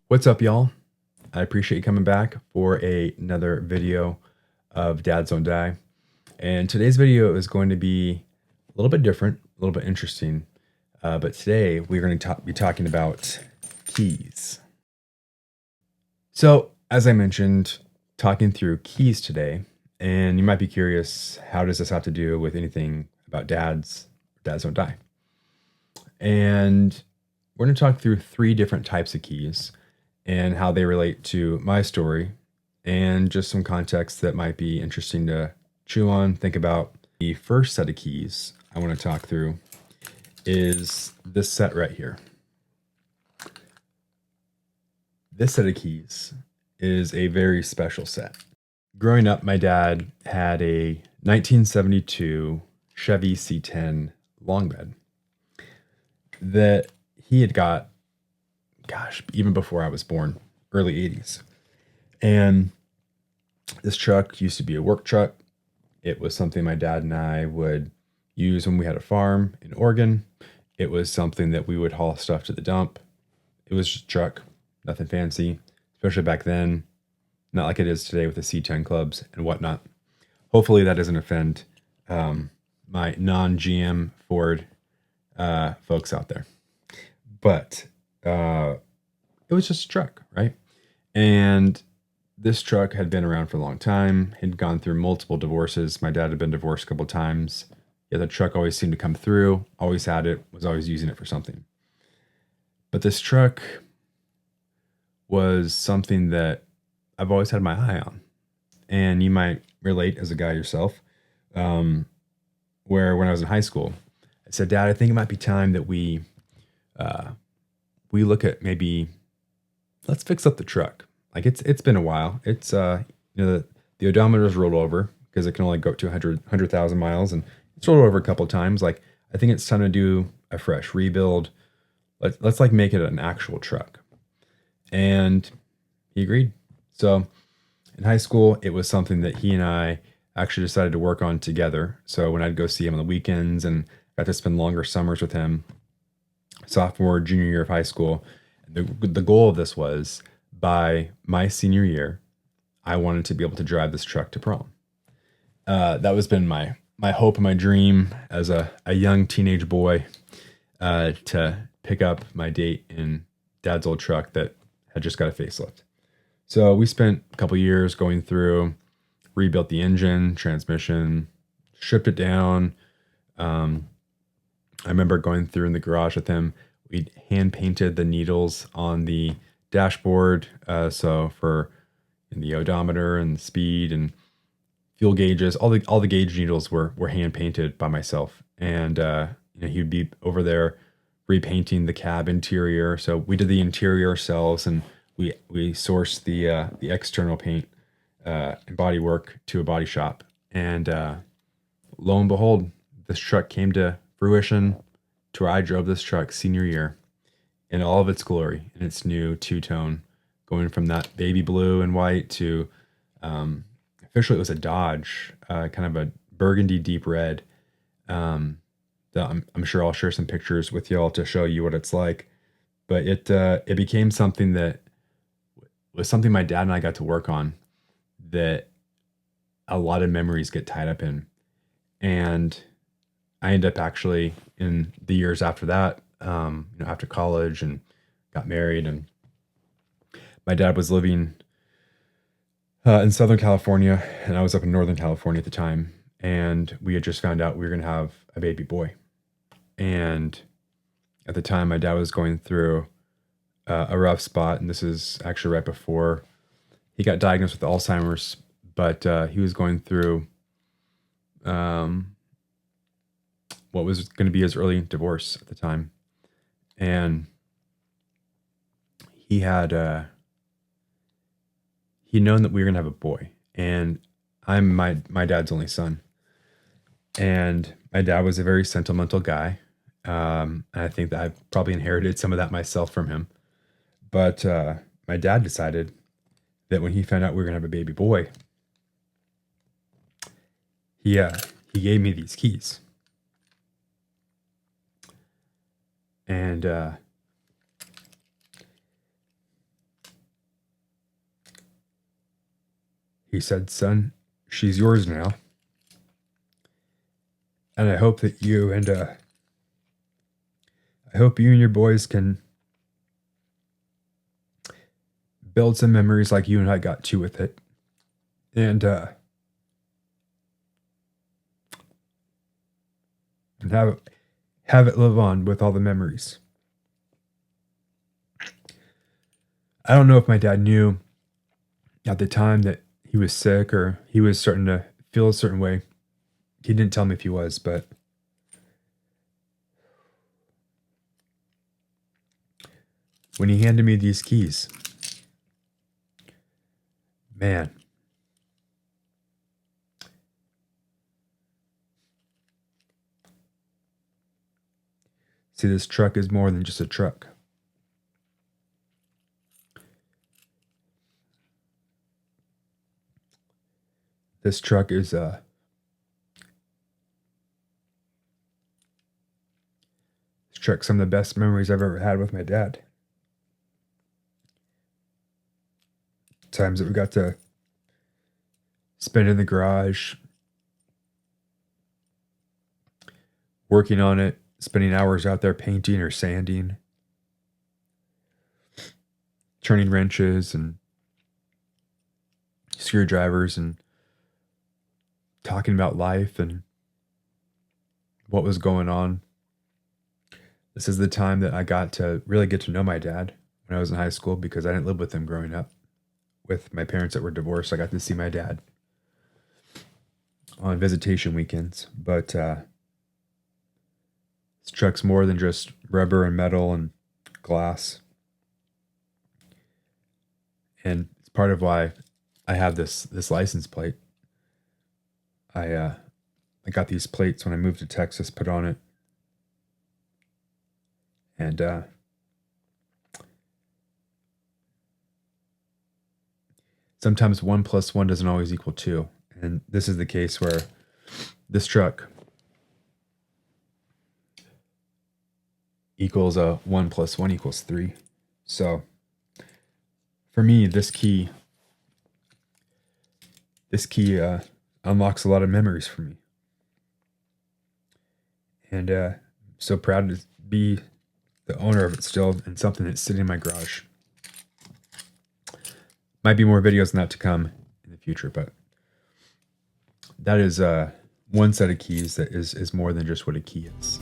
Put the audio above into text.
What's up, y'all? I appreciate you coming back for another video of Dads Don't Die. And today's video is going to be a little bit different, a little bit interesting. But today we're going to be talking about keys. So, as I mentioned, talking through keys today, and you might be curious, how does this have to do with anything about dads? Dads don't die. And we're going to talk through three different types of keys and how they relate to my story and just some context that might be interesting to chew on, think about. The first set of keys I want to talk through is this set right here. This set of keys is a very special set. Growing up, my dad had a 1972 Chevy C10 long bed that he had got, even before I was born, early 80s. And this truck used to be a work truck. It was something my dad and I would use when we had a farm in Oregon. It was something that we would haul stuff to the dump. It was just a truck, nothing fancy, especially back then. Not like it is today with the C10 clubs and whatnot. Hopefully that doesn't offend my non-GM Ford folks out there. But it was just a truck, right? And this truck had been around for a long time, had gone through multiple divorces. My dad had been divorced a couple of times. Yeah, the truck always seemed to come through, always had it, was always using it for something. But this truck was something that I've always had my eye on. And you might relate as a guy yourself, where when I was in high school, I said, Dad, I think it might be time that we look at maybe, let's fix up the truck. Like it's been a while. It's the odometer's rolled over because it can only go up to 100,000 miles, and it's rolled over a couple of times. Like I think it's time to do a fresh rebuild. Let's like make it an actual truck. And he agreed. So in high school, it was something that he and I actually decided to work on together. So when I'd go see him on the weekends and got to spend longer summers with him, sophomore, junior year of high school, the goal of this was by my senior year, I wanted to be able to drive this truck to prom. That was been my hope and my dream as a young teenage boy, to pick up my date in Dad's old truck that had just got a facelift. So we spent a couple years going through, rebuilt the engine, transmission, stripped it down. I remember going through in the garage with him. We hand painted the needles on the dashboard. So for in the odometer and the speed and fuel gauges, all the gauge needles were hand painted by myself. And he'd be over there repainting the cab interior. So we did the interior ourselves, and we sourced the external paint and body work to a body shop. And lo and behold, this truck came to fruition to where I drove this truck senior year in all of its glory, in its new two-tone, going from that baby blue and white to officially it was a Dodge, kind of a burgundy deep red. That I'm sure I'll share some pictures with y'all to show you what it's like. But it became something that was something my dad and I got to work on that a lot of memories get tied up in. And I ended up actually in the years after that, after college and got married, and my dad was living in Southern California, and I was up in Northern California at the time, and we had just found out we were going to have a baby boy. And at the time, my dad was going through a rough spot, and this is actually right before he got diagnosed with Alzheimer's, but he was going through what was going to be his early divorce at the time. And he had he'd known that we were going to have a boy, and I'm my dad's only son. And my dad was a very sentimental guy. And I think that I probably inherited some of that myself from him. But my dad decided that when he found out we were going to have a baby boy, he gave me these keys. And He said, "Son, she's yours now. And I hope that I hope you and your boys can build some memories like you and I got to with it. And have it live on with all the memories." I don't know if my dad knew at the time that he was sick or he was starting to feel a certain way. He didn't tell me if he was, but when he handed me these keys, man, see, this truck is more than just a truck. This truck is some of the best memories I've ever had with my dad. Times that we got to spend in the garage, working on it, spending hours out there painting or sanding, turning wrenches and screwdrivers and talking about life and what was going on. This is the time that I got to really get to know my dad when I was in high school, because I didn't live with him growing up. With my parents that were divorced, I got to see my dad on visitation weekends. But this truck's more than just rubber and metal and glass. And it's part of why I have this license plate. I got these plates when I moved to Texas put on it. And sometimes 1 + 1 doesn't always equal 2. And this is the case where this truck equals 1 + 1 = 3. So for me, this key unlocks a lot of memories for me. And so proud to be the owner of it still, and something that's sitting in my garage. Might be more videos than that to come in the future, but that is one set of keys that is more than just what a key is.